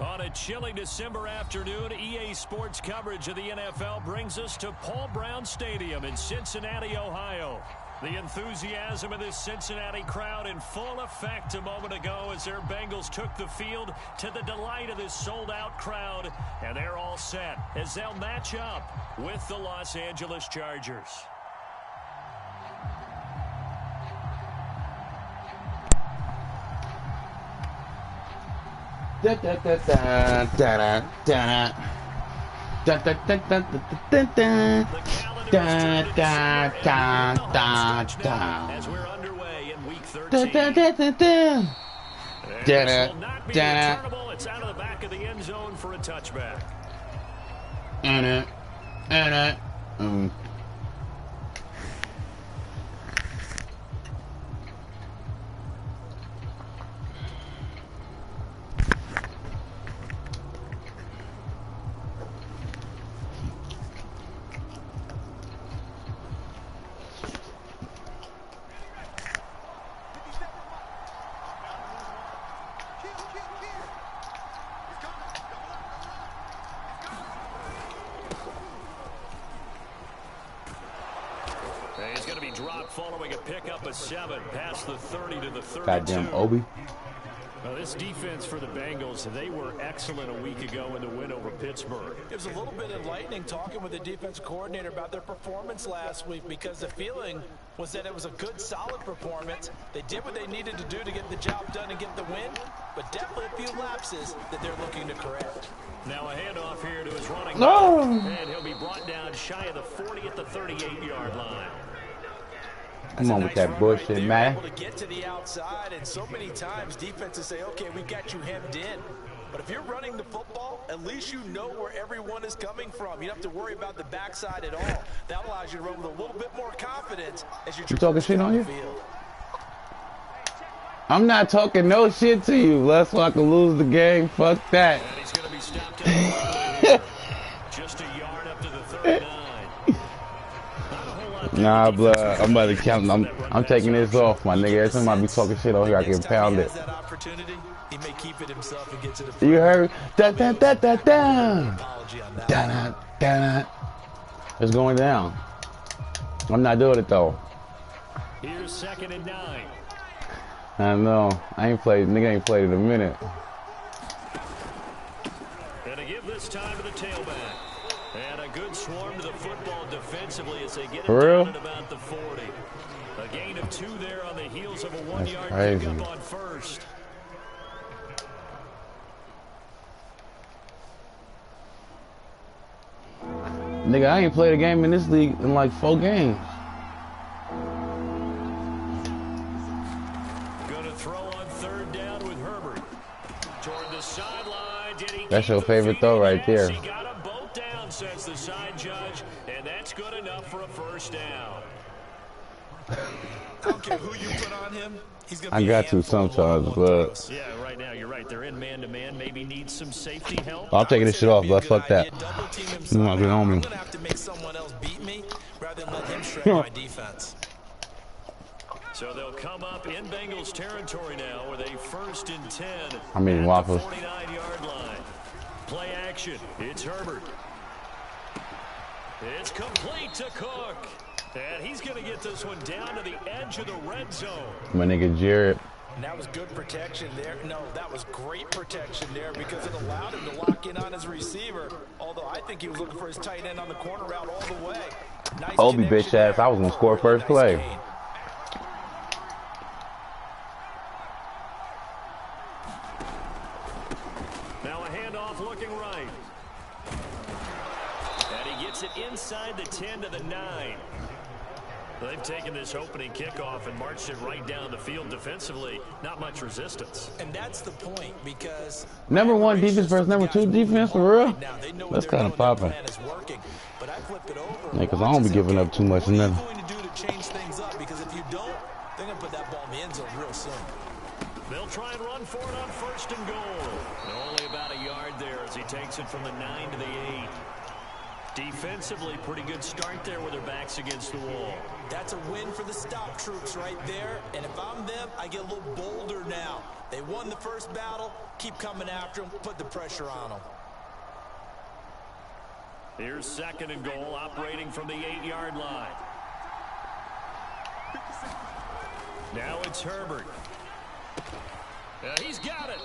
On a chilly December afternoon, EA Sports coverage of the NFL brings us to Paul Brown Stadium in Cincinnati, Ohio. The enthusiasm of this Cincinnati crowd in full effect a moment ago as their Bengals took the field to the delight of this sold-out crowd. And they're all set as they'll match up with the Los Angeles Chargers. Da da da da da da da da da da da da da da da. As we're underway in week 13. Da da da da da. This will not be returnable. It's out of the back of the end zone for a touchback. He's going to be dropped following a pickup of 7 past the 30 to the 32. Goddamn Obi. Well, this defense for the Bengals, they were excellent a week ago in the win over Pittsburgh. It was a little bit enlightening talking with the defense coordinator about their performance last week because the feeling was that it was a good, solid performance. They did what they needed to do to get the job done and get the win, but definitely a few lapses that they're looking to correct. Now a handoff here to his running back, and he'll be brought down shy of the 40 at the 38-yard line. Come on with that bullshit, man. Able to get to the outside, and so many times defenses say, okay, we've got you hemmed in. But if you're running the football, at least you know where everyone is coming from. You don't have to worry about the backside at all. That allows you to run with a little bit more confidence as you're talking shit on you? I'm not talking no shit to you. That's why I can lose the game. Fuck that. And he's going to be stopped at just a yard up to the 39. Nah, blood. I'm about to count. I'm taking this off, my nigga. Every time I be talking shit on here, I can pound it. He may keep it himself and get to the you heard? Da da da da da. Da da da. It's going down. I'm not doing it though. Here's 2nd and 9. I know. I ain't played. Nigga ain't played in a minute. And to give this time to the tailback. And a good swarm to the football defensively as they get it down at about the 40. A gain of 2 there on the heels of a 1-yard pickup on first. Nigga, I ain't played a game in this league in like 4 games. Gonna throw on 3rd down with Herbert. Toward the sideline. Did he That's your favorite throw right there. He got them both down, says the side judge, and that's good enough for a 1st down. I don't care who you put on him. He's gonna I got to sometimes, but yeah, right now you're right. They're in man-to-man. Maybe need some safety help. I'm taking this shit off, but fuck that. I'm gonna have to make someone else beat me rather than let him shred my defense. So they'll come up in Bengals territory now with a 1st and 10. I'm eating waffles. 49-yard line. Play action. It's Herbert. It's complete to Cook. And he's going to get this one down to the edge of the red zone. My nigga Jared. And that was good protection there. No, that was great protection there because it allowed him to lock in on his receiver. Although I think he was looking for his tight end on the corner route all the way. Nice Obi bitch ass. I was going to score first play. Now a handoff looking right. And he gets it inside the 10 to the 9. They've taken this opening kickoff and marched it right down the field defensively. Not much resistance. And that's the point because number 1 defense versus number 2 defense for real. That's kind of popping. Yeah, because I don't be giving up too much and nothing. What are you going to do to change things up? Because if you don't, they're going to put that ball in the end zone real soon. They'll try and run for it on 1st and goal. Only about a yard there as he takes it from the 9 to the 8. Defensively, pretty good start there with their backs against the wall. That's a win for the stop troops right there. And if I'm them, I get a little bolder now. They won the first battle. Keep coming after them. Put the pressure on them. Here's 2nd and goal, operating from the 8-yard line. Now it's Herbert. He's got it.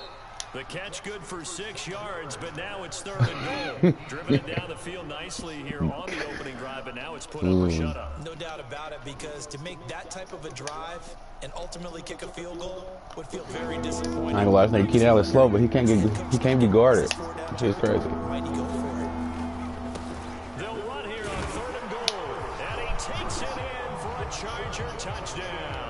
The catch good for 6 yards, but now it's 3rd and goal. Driven it down the field nicely here on the opening drive, but now it's put over shutout. No doubt about it, because to make that type of a drive and ultimately kick a field goal would feel very disappointing. I ain't gonna lie, this nigga Keenan Allen slow, but he can't be guarded. Which is crazy. They'll run here on 3rd and goal, and he takes it in for a Charger touchdown.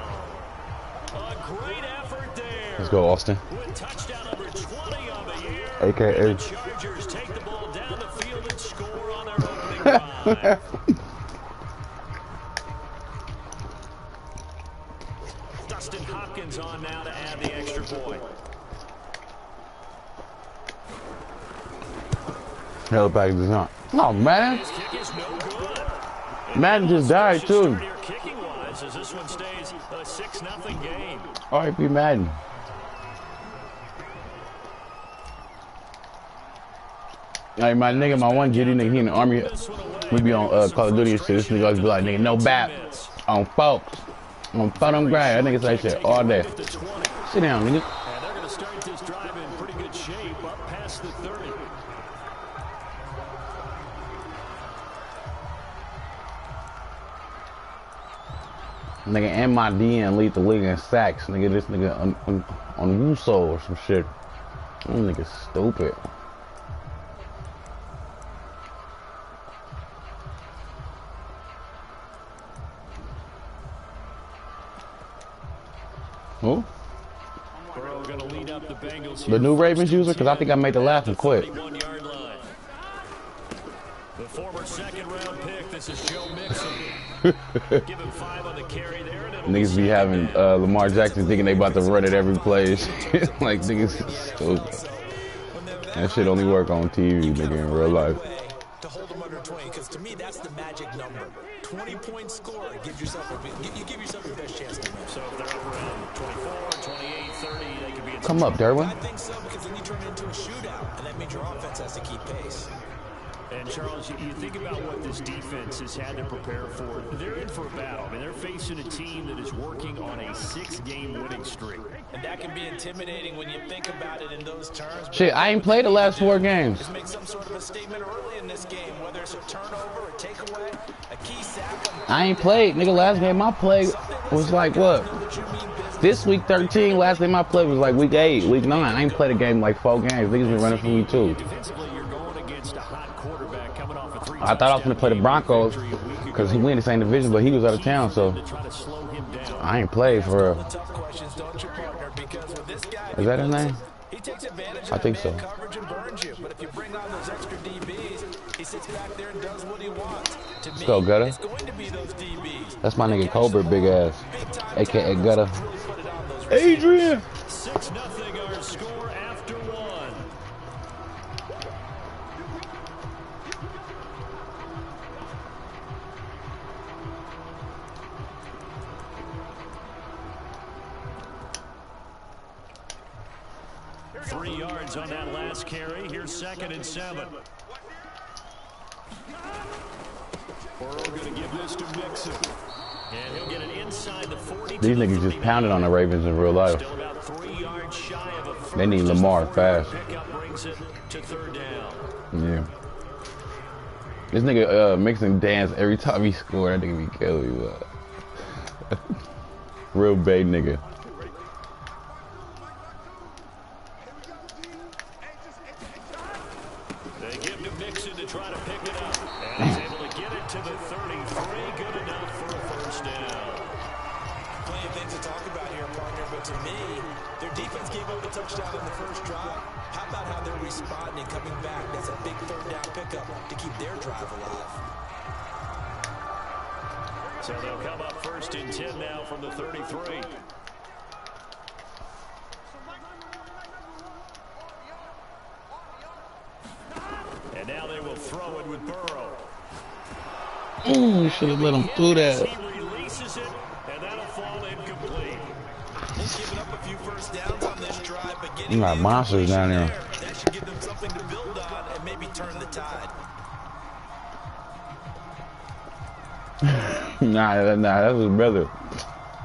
A great effort there. Let's go, Austin. With touchdown number 20 on the year. AKA. The Chargers take the ball down the field and score on their opening drive. Dustin Hopkins on now to add the extra point. Hell back is not. Oh, man. His kick is no good. Madden just died, too. Kicking-wise, as this one stays a 6-0 game. R.I.P. Madden. Like, my nigga, my one GD nigga, he in the army. We be on Call of Duty and shit. This nigga always be like, nigga, no bat on folks. On bottom grind. That nigga say shit all day. Sit down, nigga. And they're going to start this drive in pretty good shape up past the 30. Nigga, and my DN lead the league in sacks. Nigga, this nigga on Wuso or some shit. That nigga stupid. Who? Gonna lead up the Bengals The new Ravens user? Because I think I made the last one quick. The former 2nd-round pick, this is Joe Mixon. Give him 5 on the carry there. Niggas be having Lamar Jackson thinking they about to run it every play. Like, niggas stupid. That shit only work on TV, nigga, in real life. To hold them under 20, because to me, that's the magic number. 20-point score gives yourself you give yourself the best chance to win. So if they're up around 24, 28, 30, they could be in. Come up, Derwin. I think so, because then you turn it into a shootout, and that means your offense has to keep pace. And Charles, you think about what this defense has had to prepare for. They're in for a battle. I mean, they're facing a team that is working on a 6-game winning streak. And that can be intimidating when you think about it in those terms. Shit, I ain't played the last 4 games. Just make some sort of a statement early in this game, whether it's a turnover, a takeaway, a key sack. I ain't played, nigga. Last game I played was like what? This week 13. Last game I played was like week 8, week 9. I ain't played a game like 4 games. Niggas been running for me too. I thought I was gonna play the Broncos because we in the same division, but he was out of town, so I ain't played for real. Is that his name? I think so. But if you bring on those extra DBs, he sits back there and does what he wants. Let's go, Gutter. That's my nigga Cobra, big ass, aka Gutter. Adrian. 6-0 our score after 1. Three yards on that last carry. Here's 2nd and 7. Burrow going to give this to Mixon. And he'll get it inside the 40. These niggas just pounded on the Ravens in real life. Still about 3 yards shy of a first. They need Lamar fast. Pickup brings it to 3rd down. Yeah. This nigga Mixon dance every time he scored. That nigga be killing you. Real bait nigga. They give to Mixon to try to pick it up. And he's able to get it to the 33. Good enough for a first down. Plenty of things to talk about here, partner, but to me, their defense gave up a touchdown in the first drive. How about how they're responding and coming back? That's a big 3rd down pickup to keep their drive alive. So they'll come up 1st and 10 now from the 33. And now they will throw it with Burrow. You should have let him do that. He releases it, and that'll fall incomplete. Giving up a few first downs on this drive, but getting you got monsters down there. That should give them something to build on and maybe turn the tide. Nah, that's his brother.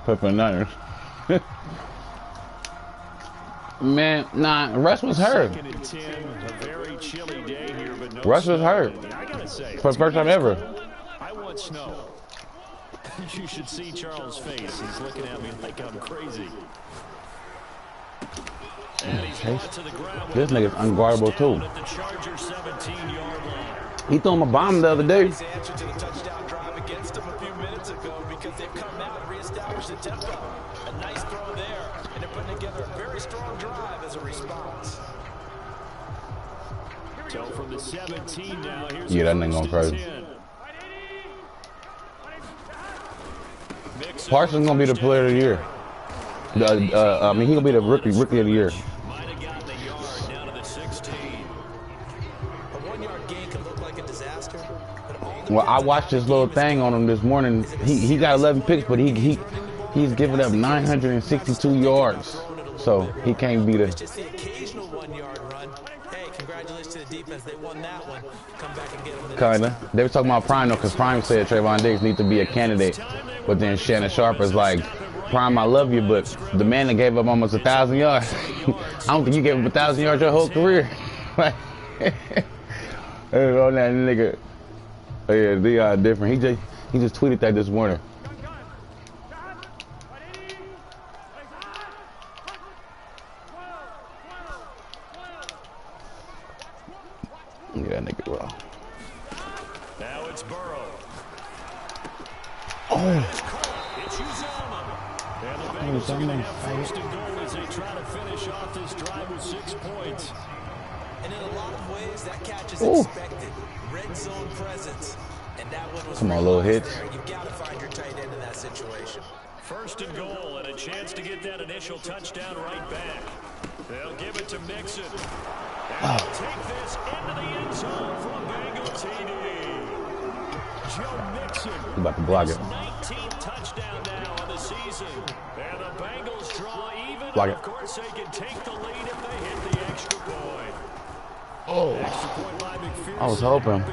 Pepper Niners. Man, nah, Russ was hurt. Russ was hurt. For the first time ever. I want snow. You should see Charles' face. He's looking at me like I'm crazy. This nigga's unguardable too. He threw him a bomb the other day. Answer to the touchdown drive against him a few minutes ago because they've come out and reestablished the tempo. A nice throw there, and they're putting together a very strong drive as a response. So from the 17 now, here's yeah, that nigga going crazy. Parsons gonna be the player of the year. I mean, he gonna be the rookie of the year. Might have gotten a yard down to the 16. A 1 yard gain can look like a disaster. Well, I watched this little thing on him this morning. He got 11 picks, but he's giving up 962 yards. So he can't be the. Just the occasional 1 yard run. Hey, congratulations to the defense. They won that one. Come back and get them. Kinda. They were talking about Prime though, because Prime said Trayvon Diggs needs to be a candidate. But then Shannon Sharp is like, Prime, I love you, but the man that gave up almost 1,000 yards. I don't think you gave up 1,000 yards your whole career. Like, on that nigga. Oh yeah, they are different. He just tweeted that this morning. Yeah, that nigga well. Now it's Burrow. Oh. It's Uzama. And the Bengals are going to have first and goal as they try to finish off this drive with 6 points. And in a lot of ways, that catch is expected. Red zone presence. And that one was come on, little hits. You've got to find your tight end in that situation. First and goal and a chance to get that initial touchdown right back. They'll give it to Mixon. And they'll take this into the end zone for a Bengal TD. Joe Mixon. He's about to block it. 19th touchdown now on the season. And the Bengals draw even. Block it. Of course, they can take the lead if they hit the extra point. Oh. Extra point by McPherson. I was hoping.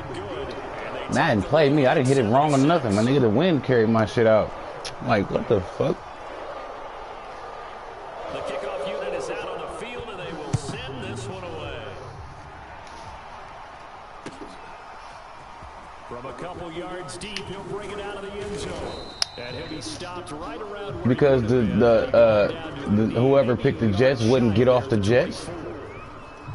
Madden played me. I didn't hit it wrong or nothing. My nigga, the wind carried my shit out. Like, what the fuck? The kickoff unit is out on the field, and they will send this one away. From a couple yards deep, he'll bring it out of the end zone. And he'll be stopped right around because the whoever picked the Jets wouldn't get off the Jets.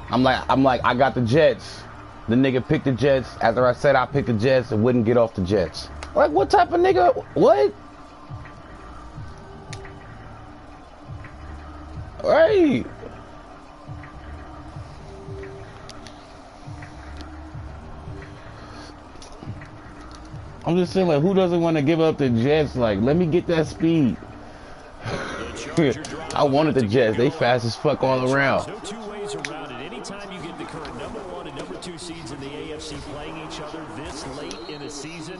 I'm like, I got the Jets. The nigga picked the Jets. After I said I picked the Jets, it wouldn't get off the Jets. Like, what type of nigga? What? Right. I'm just saying, like, who doesn't want to give up the Jets? Like, let me get that speed. I wanted the Jets. They fast as fuck all around. No two ways around it. Anytime you get the current #1 and #2 seeds in the AFC playing each other this late in a season,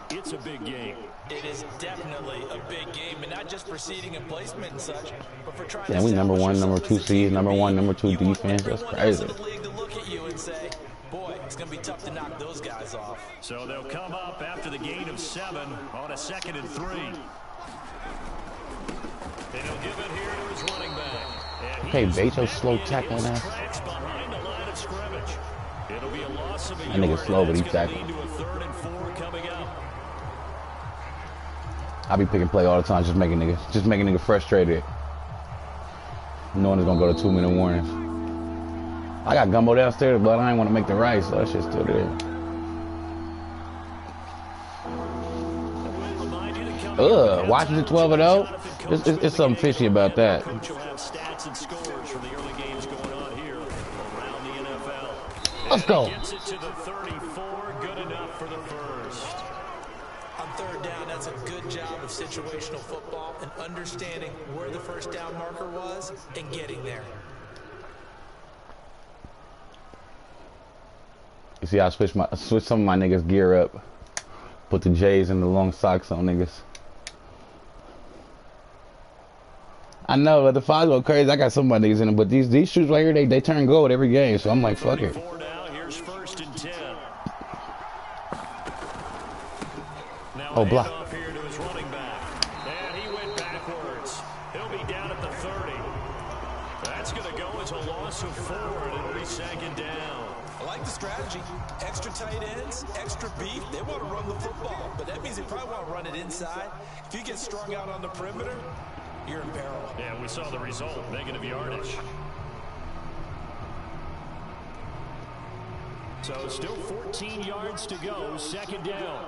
it's a big game. It is definitely a big game, and not just for seeding and placement and such, but for trying to we #1, #2 seeds, #1, #2 defense. That's crazy. The league to look at you and say, boy, it's going to be tough to knock those guys off. So they'll come up after the gain of 7 on a 2nd and 3. And he'll give it here to his running back. Okay, Bates, slow tackling ass. Behind the line of scrimmage. It'll be a loss of a that nigga slow, but he's tackling. to a 3rd and 4 coming up. I be picking play all the time, just making niggas frustrated. Knowing it's gonna go to 2-minute warnings. I got gumbo downstairs, but I ain't want to make the rice, so that shit's still there. Washington 12-0. It's something fishy about that. Let's go. Gets it to the 34, good enough for the first. On 3rd down, that's a good job of situational football and understanding where the first down marker was and getting there. You see, I switched some of my niggas gear up. Put the J's and the long socks on niggas. I know, but the fives go crazy. I got some of my niggas in them, but these shoots right here, they turn gold every game. So I'm like, fuck it. Now, here's 1st and 10. Now oh, block. Here to his running back. And he went backwards. He'll be down at the 30. That's going to go as a loss of 4, and it'll be 2nd down. I like the strategy. Extra tight ends, extra beef. They want to run the football, but that means they probably want to run it inside. If you get strung out on the perimeter, you're in peril. Yeah, we saw the result. Negative yardage. So still 14 yards to go. 2nd down.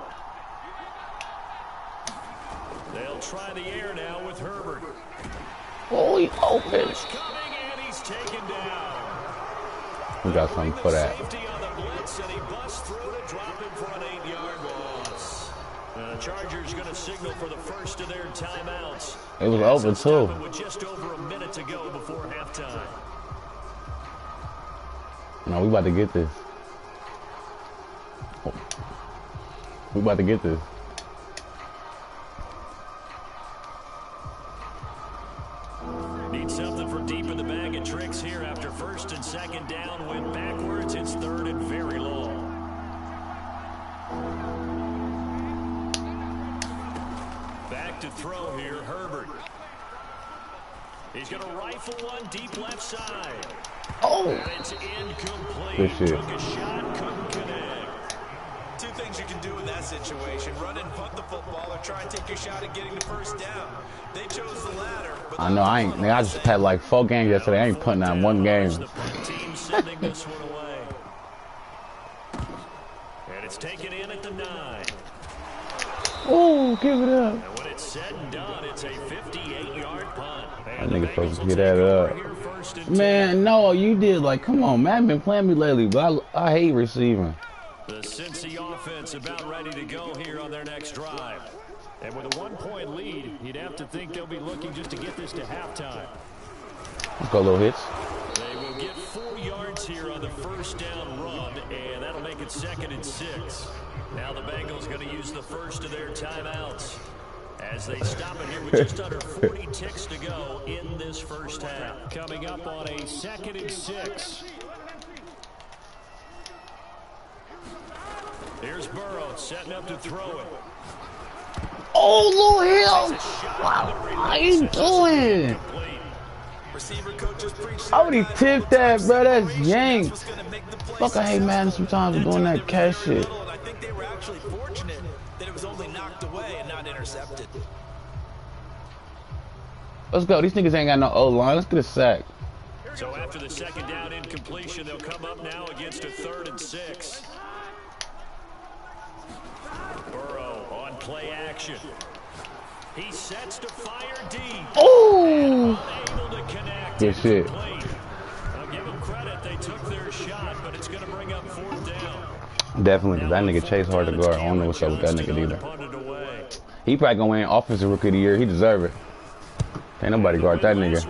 They'll try the air now with Herbert. Oh, he's open. He's coming and he's taken down. We got something for that. Safety on the blitz, and he busts through to drop him for an 8-yard loss. The Chargers going to signal for the first of their timeouts. It was over too. With just over a minute to go before halftime. No, we about to get this. Oh. We about to get this. Need something for deep in the bag of tricks here after 1st and 2nd down. Went backwards. It's 3rd and very long. Back to throw here, Herbert. He's going to rifle one deep left side. Oh! And it's incomplete. Good shit. Took a shot, couldn't connect. 2 things you can do in that situation. Run and punt the football or try and take your shot at getting the 1st down. They chose the latter. I know, I just had like 4 games yesterday. I ain't putting on 1 game. The team sending this one away. And it's taken in at the 9. Oh, give it up. And when it's said and done, it's a 58-yard punt. That nigga supposed to get that up. Man, no, you did. Like, come on, man. I've been playing me lately, but I hate receiving. The Cincy offense about ready to go here on their next drive. And with a 1-point lead, you'd have to think they'll be looking just to get this to halftime. Let's go, little hits. They will get 4 yards here on the 1st down run, and that'll make it 2nd and 6. Now the Bengals going to use the first of their timeouts as they stop it here with just under 40 ticks to go in this first half. Coming up on a 2nd and 6. Here's Burrow setting up to throw it. Oh, Lord, hell! Wow, how you doing? I already tipped that, bro. That's yanked. Fuck, I hate Madden sometimes for doing that cash shit. I think they were actually fortunate that it was only knocked away and not intercepted. Let's go. These niggas ain't got no O-line. Let's get a sack. So after the 2nd down incompletion, they'll come up now against a 3rd and 6. Burrow on play action. He sets to fire deep. Oh! Unable to connect. Good shit. I'll give them credit. They took their shot, but it's going to bring up 4th down. Definitely, because that nigga Chase hard to guard. I don't know what's up with that nigga either. He probably going to win Offensive Rookie of the Year. He deserve it. Ain't nobody guard that nigga.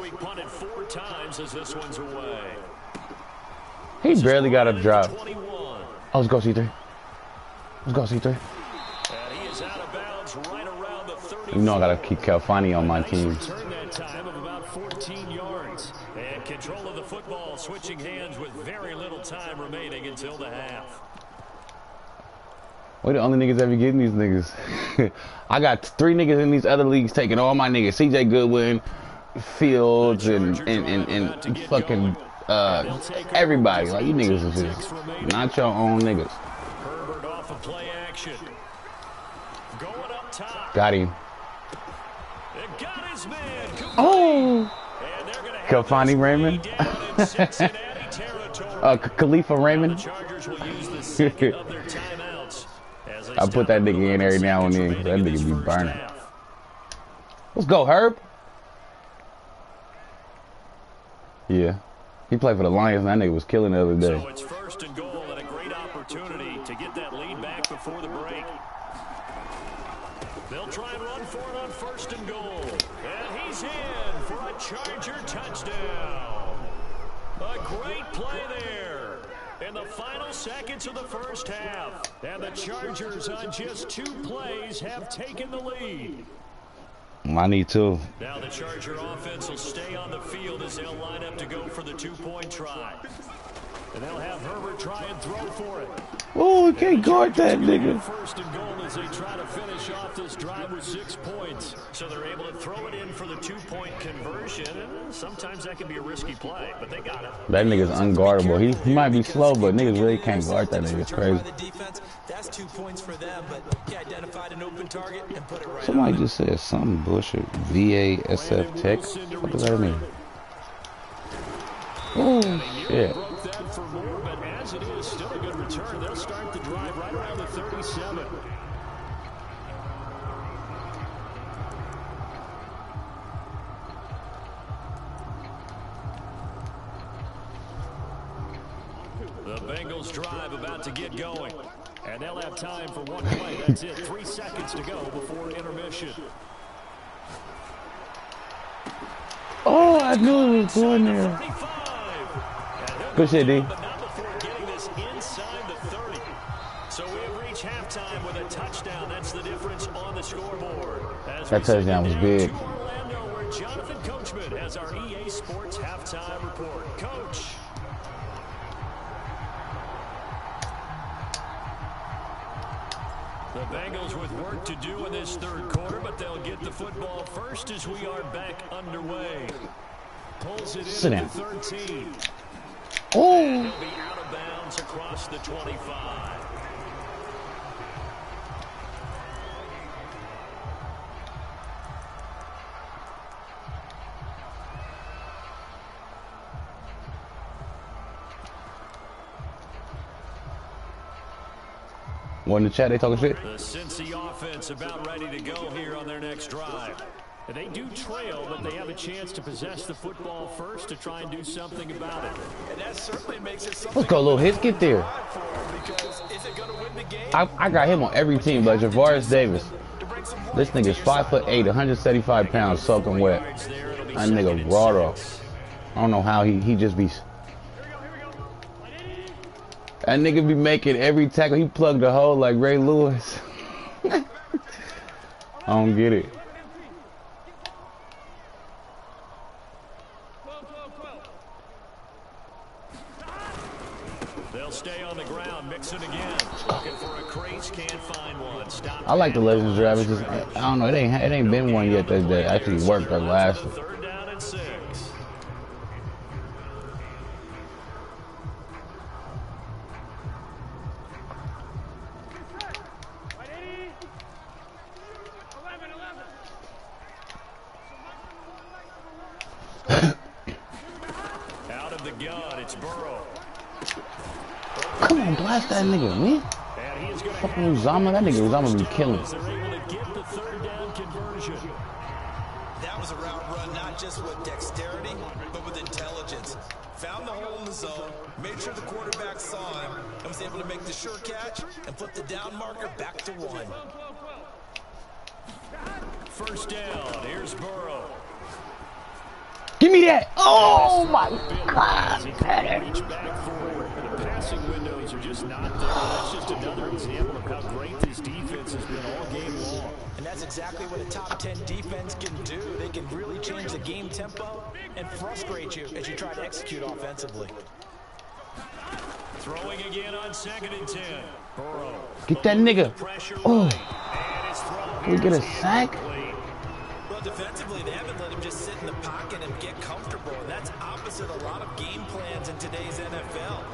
He barely got a drop. Oh, let's go, C3. Let's go, C3. You know I gotta keep Calfani on my team. Time of about 14 yards. And control of the football switching hands with very little time remaining until the half. We the only niggas ever getting these niggas. I got 3 niggas in these other leagues taking all my niggas. CJ Goodwin, Fields, and fucking everybody. Like, you niggas is just not your own niggas. Herbert off of play action. Going up top. Got him. Got his man. Oh! Calfani Raymond. Khalifa Raymond. I put that nigga in every now and then because that nigga be burning. Let's go, Herb. Yeah. He played for the Lions and that nigga was killing the other day. So it's 1st and goal and a great opportunity to get that lead back before the break. They'll try and run for it on 1st and goal. And he's in for a Charger touchdown. A great play there in the final seconds of the first half. And the Chargers on just 2 plays have taken the lead. I need to. Now the Charger offense will stay on the field as they'll line up to go for the two-point try. And they'll have Herbert try and throw for it. Oh, we can't guard that nigga. First and goal as they try to finish off this drive with 6 points. So they're able to throw it in for the two-point conversion. And sometimes that can be a risky play, but they got it. That nigga's unguardable. He might be slow, but niggas really can't guard that nigga. It's crazy. That's 2 points for them, but he identified an open target and put it right. Somebody just said something bullshit. VASF Tech. What does that mean? Oh, shit. For more, but as it is, still a good return. They'll start the drive right around the 37. The Bengals drive about to get going. And they'll have time for one play. That's it. 3 seconds to go before intermission. Oh, I knew it was going there. Good shit, D. But not before getting this inside the 30. So we have reached halftime with a touchdown. That's the difference on the scoreboard. That touchdown was big. To Orlando, where Jonathan Coachman has our EA Sports halftime report. Coach. The Bengals with work to do in this third quarter, but they'll get the football first as we are back underway. Pulls it in at the 13. Oh. He'll be out of bounds across the 25. What in the chat they talking shit? The Cincy offense about ready to go here on their next drive. They do trail, but they have a chance to possess the football first to try and do something about it. And that certainly makes it something. Let's go, little hits. Get there. I got him on every team, but Javaris Davis. This nigga's 5'8", 175 pounds, soaking wet. That nigga raw though. I don't know how he just be. That nigga be making every tackle. He plugged the hole like Ray Lewis. I don't get it. They'll stay on the ground, mixing again. Looking for a crease, can't find one. Stop. I like the Legends draft. It's just, I don't know. It ain't been one yet that actually worked or lasted. Third down and 6. Out of the gun, it's Burrow. Come on, blast that nigga, man. Fucking Uzama, that nigga Uzama be killing. That was a route run, not just with dexterity, but with intelligence. Found the hole in the zone, made sure the quarterback saw him, and was able to make the sure catch and flip the down marker back to 1. First down, here's Burrow. Give me that! Oh my God! The passing windows are just not there. That's just another example of how great this defense has been all game long. And that's exactly what a top 10 defense can do. They can really change the game tempo and frustrate you as you try to execute offensively. Throwing again on 2nd and 10. Burrow. Get that nigga. Oh. Can we get a sack? Well, defensively, they haven't let him just sit in the pocket and get comfortable. And that's opposite a lot of game plans in today's NFL.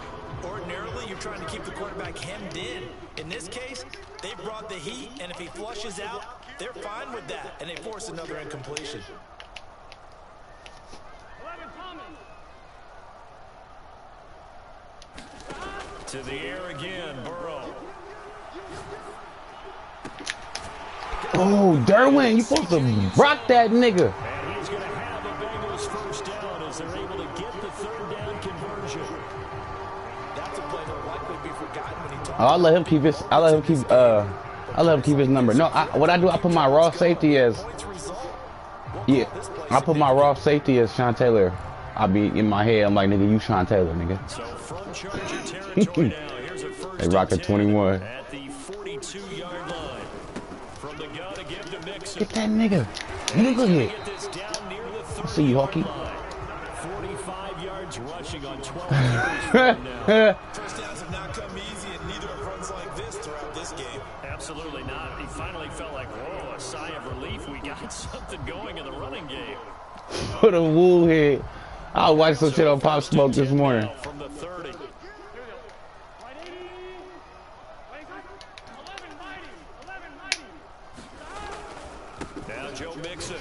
Ordinarily, you're trying to keep the quarterback hemmed in. In this case, they brought the heat, and if he flushes out, they're fine with that, and they force another incompletion. To the air again, Burrow. Oh, Derwin, you supposed to rock that nigga. And he's going to have a Bengals first down as they're able to get the third down conversion. That's a play that will likely be forgotten when he talks. I'll let him keep his. I'll let him keep his number. No, what I do, I put my raw safety as. Yeah, I put my raw safety as Sean Taylor. I'll be in my head. I'm like, nigga, you Sean Taylor, nigga. So from Charger territory now, here's a first they rock at 21. At the 42-yard line. From the gun to give to Mixon. Get that nigga. Look here. I see you, Hawkey. 45 yards rushing on 12 now. First downs have not come easy, and neither have runs like this throughout this game. Absolutely not. He finally felt like, whoa, a sigh of relief. We got something going in the running game. Put a wool head. I watched some shit on Pop Smoke this morning. From the 30. Now Joe Mixon.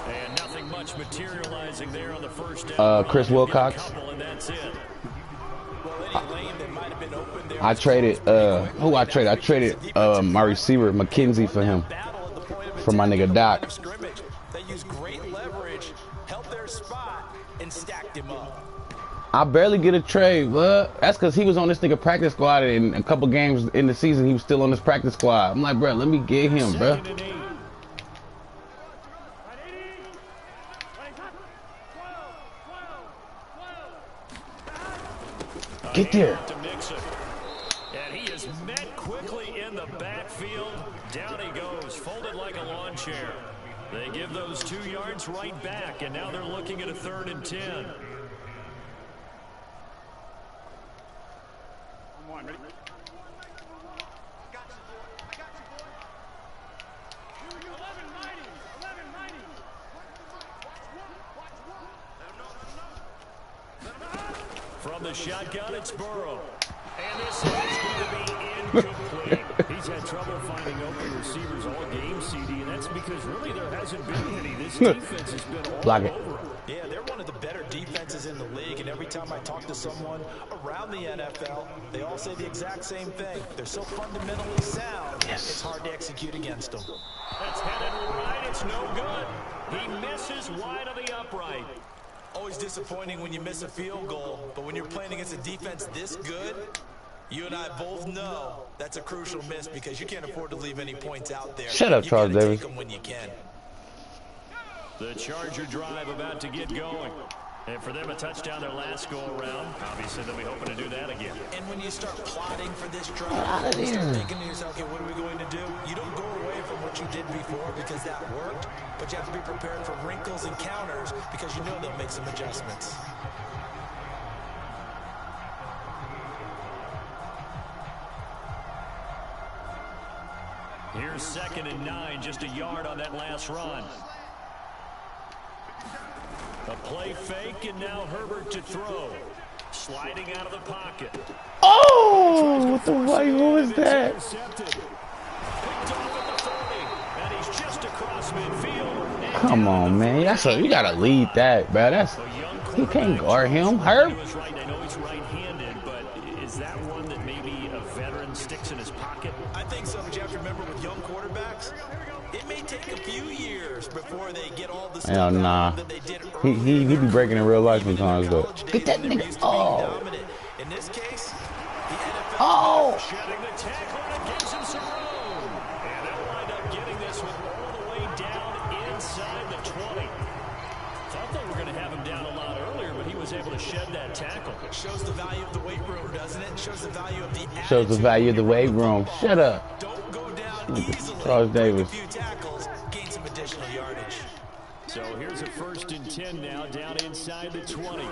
And nothing much materializing there on the first down. Chris Wilcox. I traded I traded my receiver McKenzie for him. For my nigga Doc. They used great leverage, held their spot, and stacked him up. I barely get a trade, but that's because he was on this nigga practice squad, and a couple games in the season he was still on this practice squad. I'm like, bro, let me get him, bro. Get there. And he is met quickly in the backfield. Down he goes, folded like a lawn chair. They give those 2 yards right back, and now they're looking at a 3rd and 10. From the shotgun, it's Burrow. And this is going to be incomplete. He's had trouble finding open receivers all game, CD, and that's because really there hasn't been any. This defense has been all over him. Yeah, they're one of the better defenses in the league, and every time I talk to someone around the NFL, they all say the exact same thing. They're so fundamentally sound, it's hard to execute against them. That's headed right. It's no good. He misses wide of the upright. Always disappointing when you miss a field goal, but when you're playing against a defense this good, you and I both know that's a crucial miss because you can't afford to leave any points out there. Shut up, Charles Davis. Take them when you can. The Charger drive about to get going. And for them, a touchdown their last go-around. Obviously, they'll be hoping to do that again. And when you start plotting for this drive, you start thinking to yourself, okay, what are we going to do? You don't go away from what you did before because that worked, but you have to be prepared for wrinkles and counters because you know they'll make some adjustments. Here's 2nd and 9, just a yard on that last run. A play fake, and now Herbert to throw. Sliding out of the pocket. Oh, what the fuck? What was that? And he's just across midfield. Come on, man. You gotta lead that, bro. You can't guard him. Herb. I know he's right-handed, but is that one that maybe a veteran sticks in his pocket? I think so, but you have to remember with young quarterbacks, it may take a few years before they get all the stuff that they did earlier. He be breaking in real life sometimes, though. Get that nigga. Oh. In this case, the NFL shedding the tackle and gives him some room. And they'll wind up getting this one all the way down inside the 20. Thought they were going to have him down a lot earlier, but he was able to shed that tackle. Shows the value of the weight room, doesn't it? Shows the value of the Shows the value of the weight room. Shut up. Don't go down easily. Charles Davis. A few tackles, gain some additional yardage. So here's a 1st and 10 now, down inside the 20.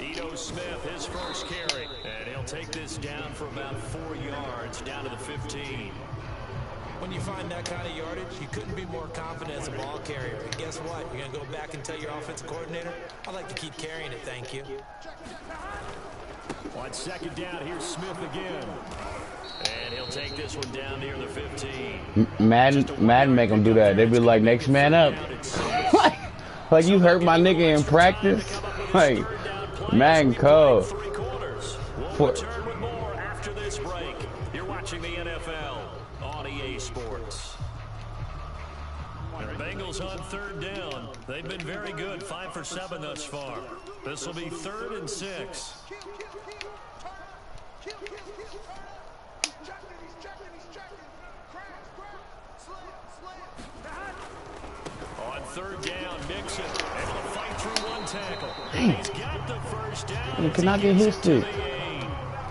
Ito Smith, his first carry. And he'll take this down for about 4 yards, down to the 15. When you find that kind of yardage, you couldn't be more confident as a ball carrier. And guess what? You're going to go back and tell your offensive coordinator, I'd like to keep carrying it, thank you. On 2nd down, here's Smith again. And he'll take this one down near the 15. Madden make them do that. They be like, next man up. Like you hurt my nigga in practice. Like, Madden code. We'll return with more after this break. You're watching the NFL on EA Sports. And the Bengals on 3rd down. They've been very good, 5 for 7 thus far. This will be 3rd and 6. On 3rd down, Mixon able to fight through one tackle. He's got the first down. You cannot get his stick.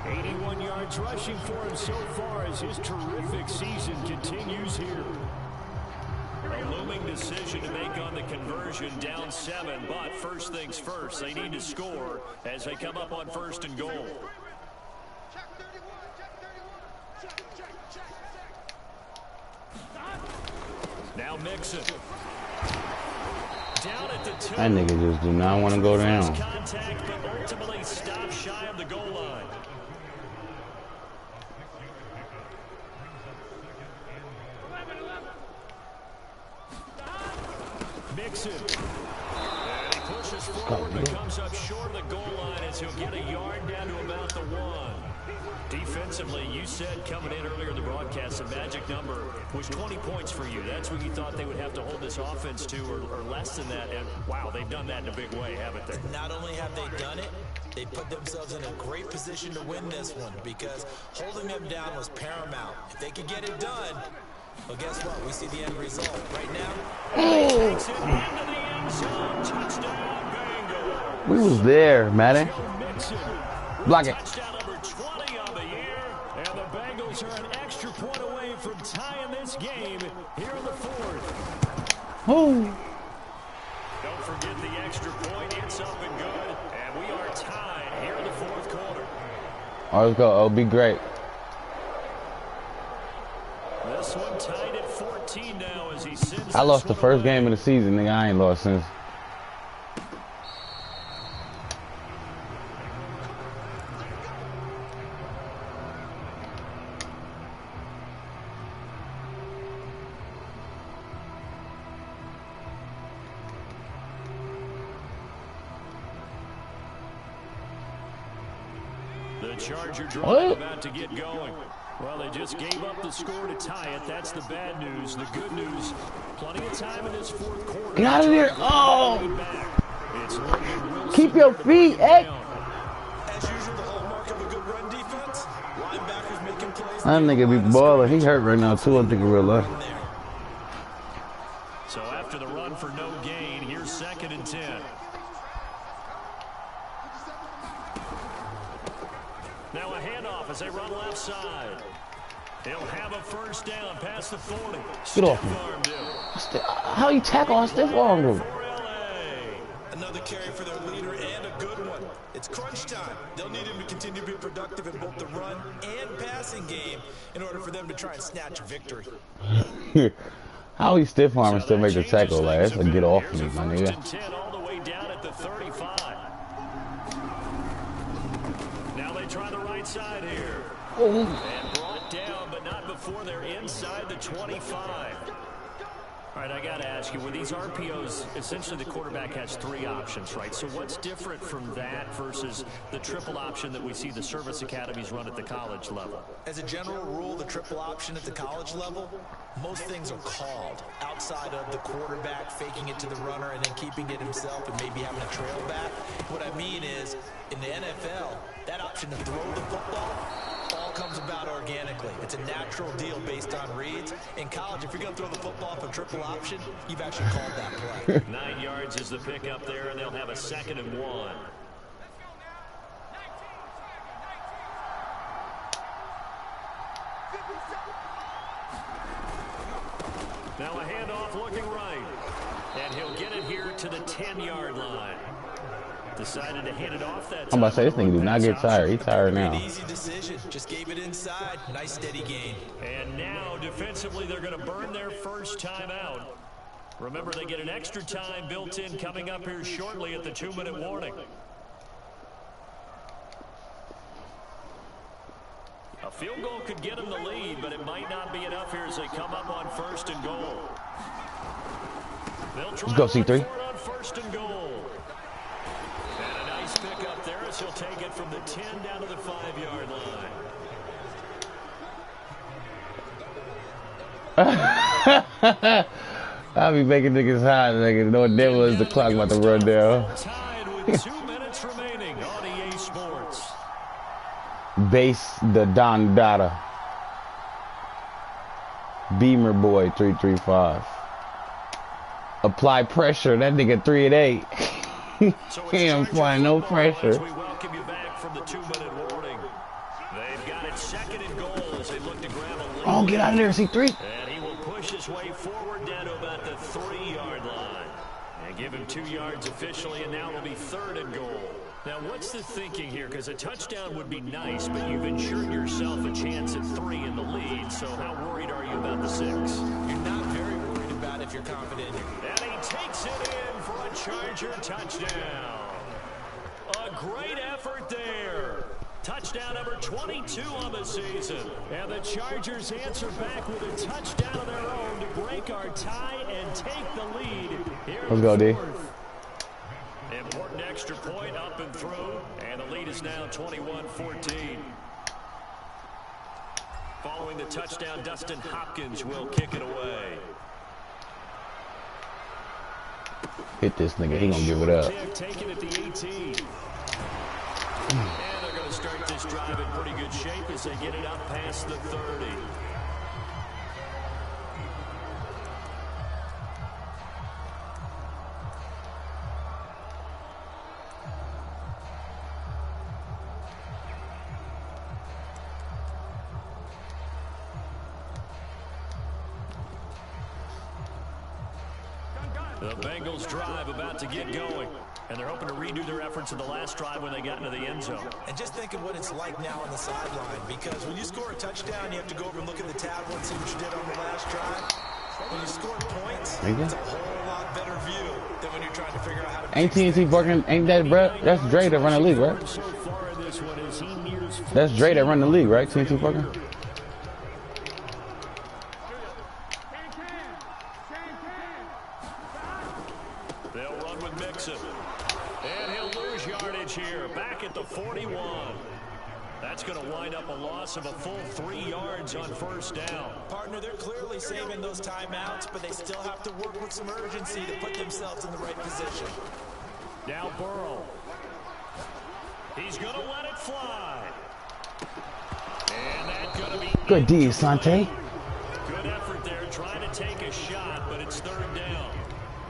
81 yards rushing for him so far as his terrific season continues here. A A looming decision to make on the conversion, down 7. But first things first, they need to score as they come up on 1st and goal. Now Mixon. Down at the 2. That nigga just do not want to go down. Contact, but ultimately stopped shy of the goal line. Mixon. And he pushes forward, but comes up short of the goal line as he'll get a yard down to about the 1. Defensively, you said coming in earlier in the broadcast, the magic number was 20 points for you. That's what you thought they would have to hold this offense to, or less than that. And, wow, they've done that in a big way, haven't they? Not only have they done it, they put themselves in a great position to win this one because holding them down was paramount. If they could get it done, well, guess what? We see the end result right now. Takes it into the end zone. Touchdown, Bengals. We was there, Madden. Block it. Touchdown number 20 on the year, and the Bengals are an extra point away from tying this game here in the 4th. Oh. Don't forget the extra point. It's up and good, and we are tied here in the 4th quarter. All right, let's go. Oh, be great. This one tied at 14 now as he sends. I lost the first game of the season, nigga. I ain't lost since. The Charger drive about to get going. Well, they just gave up the score to tie it. That's the bad news. The good news, plenty of time in this 4th quarter. Get out of there. Oh. It's keep your feet, hey. As usual, the hallmark of a good run defense. Linebackers making plays. That nigga be balling. He hurt right now, too. I think in real life. So after the run for no gain, here's 2nd and 10. Now a handoff as they run left side. He'll have a first down past the 40. Get off me. How you tackle on stiff arm, dude? Another carry for their leader and a good one. It's crunch time. They'll need him to continue to be productive in both the run and passing game in order for them to try and snatch a victory. How he stiff arm and still make the tackle? Like, that's a get off me, my nigga. All the way down at the 35. Now they try the right side here. And brought down, but not before they're inside the 25. All right, I got to ask you, with these RPOs, essentially the quarterback has 3 options, right? So what's different from that versus the triple option that we see the service academies run at the college level? As a general rule, the triple option at the college level, most things are called outside of the quarterback faking it to the runner and then keeping it himself and maybe having a trail back. What I mean is, in the NFL, that option to throw the football all comes about organically. It's a natural deal based on reads. In college, if you're going to throw the football for triple option, you've actually called that play. 9 yards is the pickup there, and they'll have a 2nd and 1. Now a handoff looking right. And he'll get it here to the 10-yard line. Decided to hand it off that time. I'm about to say, this nigga do not get tired. He's tired now. Easy decision. Just gave it inside. Nice steady gain. And now, defensively, they're going to burn their first time out. Remember, they get an extra time built in coming up here shortly at the 2-minute warning. A field goal could get them the lead, but it might not be enough here as they come up on 1st and goal. They'll try Let's go, C3. on 1st and goal. And a nice pick up there as he'll take it from the 10 down to the 5-yard line. I'll be making niggas hot, nigga. No devil is the clock about to run down. Tied with 2 minutes remaining on EA Sports. Base the Don Dada. Beamer Boy 335. Apply pressure. That nigga 3 and 8. He ain't applying no pressure. We welcome you back from the 2-minute warning. They've got it 2nd and goal as they look to grab a lead. Oh, get out of there, C3. And he will push push his way forward down to about the 3-yard line. And give him 2 yards officially, and now it'll be 3rd and goal. Now, what's the thinking here? Because a touchdown would be nice, but you've ensured yourself a chance at 3 in the lead, so how worried are you about the 6? You're not very worried about it if you're confident. And he takes it in for a Charger touchdown. A great effort there. Touchdown number 22 on the season. And the Chargers answer back with a touchdown of their own to break our tie and take the lead. Let's go, D. Important extra point up and through. And the lead is now 21-14. Following the touchdown, Dustin Hopkins will kick it away. Hit this nigga, he gonna give it up. Taken at the 18. And they're going to start this drive in pretty good shape as they get it up past the 30. The Bengals drive about to get going. And they're hoping to redo their efforts in the last drive when they got into the end zone. And just think of what it's like now on the sideline, because when you score a touchdown, you have to go over and look at the tablet and see what you did on the last drive. When you score points, it's a whole lot better view than when you're trying to figure out how to... Ain't TNT working? Ain't that, bro? That's Dre that run the league, right? That's Dre that run the league, right? TNT working? They'll run with Mixon. And he'll lose yardage here. Back at the 41. That's going to wind up a loss of a full 3 yards on first down. Partner, they're clearly saving those timeouts, but they still have to work with some urgency to put themselves in the right position. Now Burrow. He's going to let it fly. And that's going to be... Good D, Sante. Good effort there, trying to take a shot, but it's 3rd down.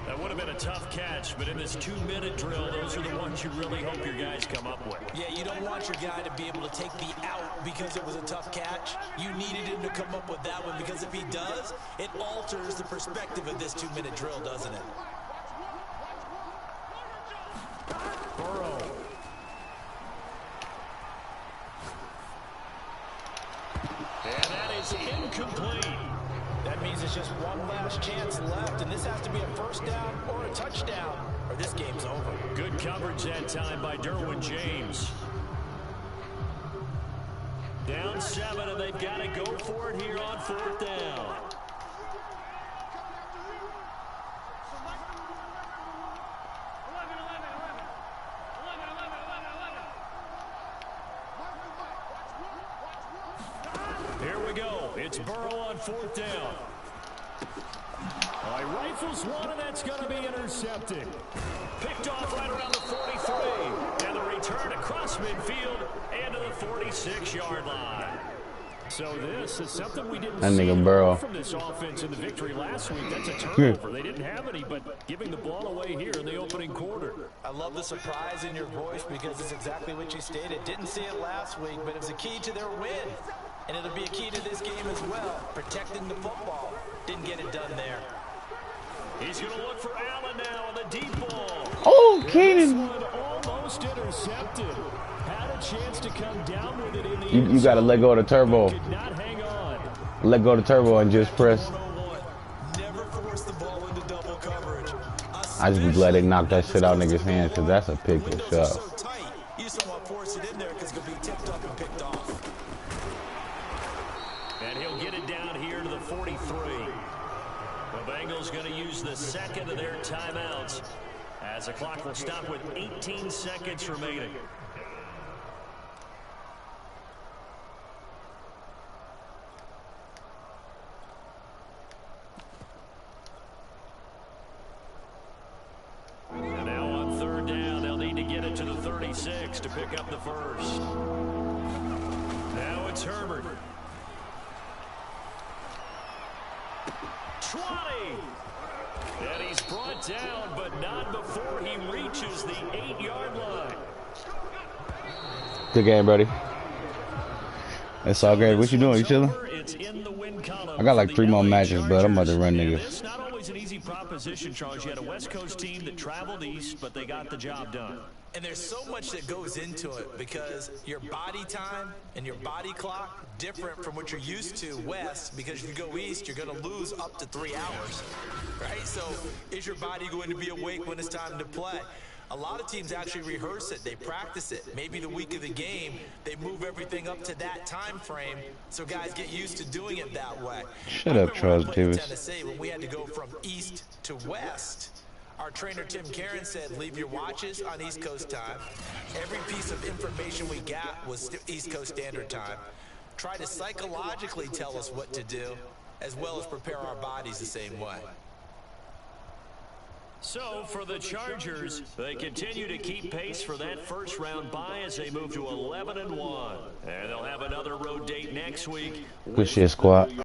That would have been a tough catch, but in this 2-minute drill, those are the ones you really hope your guys come up with. Yeah, you don't want your guy to be able to take the out because it was a tough catch. You needed him to come up with that one, because if he does, it alters the perspective of this 2-minute drill, doesn't it? Burrow. And that is incomplete. That means it's just one last chance left, and this has to be a first down or a touchdown, or this game's over. Good coverage that time by Derwin James. Down 7, and they've got to go for it here on 4th down. Here we go. It's Burrow on 4th down. He rifles one, and that's going to be intercepted. Picked off right around the 43. And the return across midfield and to the 46-yard line. So this is something we didn't see from this offense in the victory last week. That's a turnover. They didn't have any, but giving the ball away here in the opening quarter. I love the surprise in your voice, because it's exactly what you stated. Didn't see it last week, but it was a key to their win. And it'll be a key to this game as well, protecting the football. Didn't get it done there. He's going to look for Allen now on the deep ball. Oh, Keenan. Almost intercepted. Had a chance to come down with it in the You got to let go of the turbo. Could not hang on. Let go of the turbo and just press. Never force the ball into double coverage. I just be glad they knocked that shit out niggas' hands, because that's a pick for sure. So tight, you just don't want to force it in there because it's going to be tipped up and picked off. And he'll get it down here to the 43. The Bengals going to use the second of their timeouts as the clock will stop with 18 seconds remaining. And now on 3rd down, they'll need to get it to the 36 to pick up the first. Now it's Herbert. 20. And he's brought down, but not before he reaches the 8-yard line. Good game, buddy. That's all great. What you doing? You chilling? It's in the win column I got like 3 more matches, but I'm about to run niggas. It's not always an easy proposition, Charles. You had a West Coast team that traveled east, but they got the job done. And there's so much that goes into it because your body time and your body clock different from what you're used to west, because if you go east, you're going to lose up to 3 hours, right? So is your body going to be awake when it's time to play? A lot of teams actually rehearse it. They practice it. Maybe the week of the game, they move everything up to that time frame so guys get used to doing it that way. Shut up, Charles Davis. Tennessee, when we had to go from east to west, our trainer, Tim Karen, said, leave your watches on East Coast time. Every piece of information we got was East Coast Standard Time. Try to psychologically tell us what to do, as well as prepare our bodies the same way. So, for the Chargers, they continue to keep pace for that first-round bye as they move to 11-1. And they'll have another road date next week. Good shit, squad.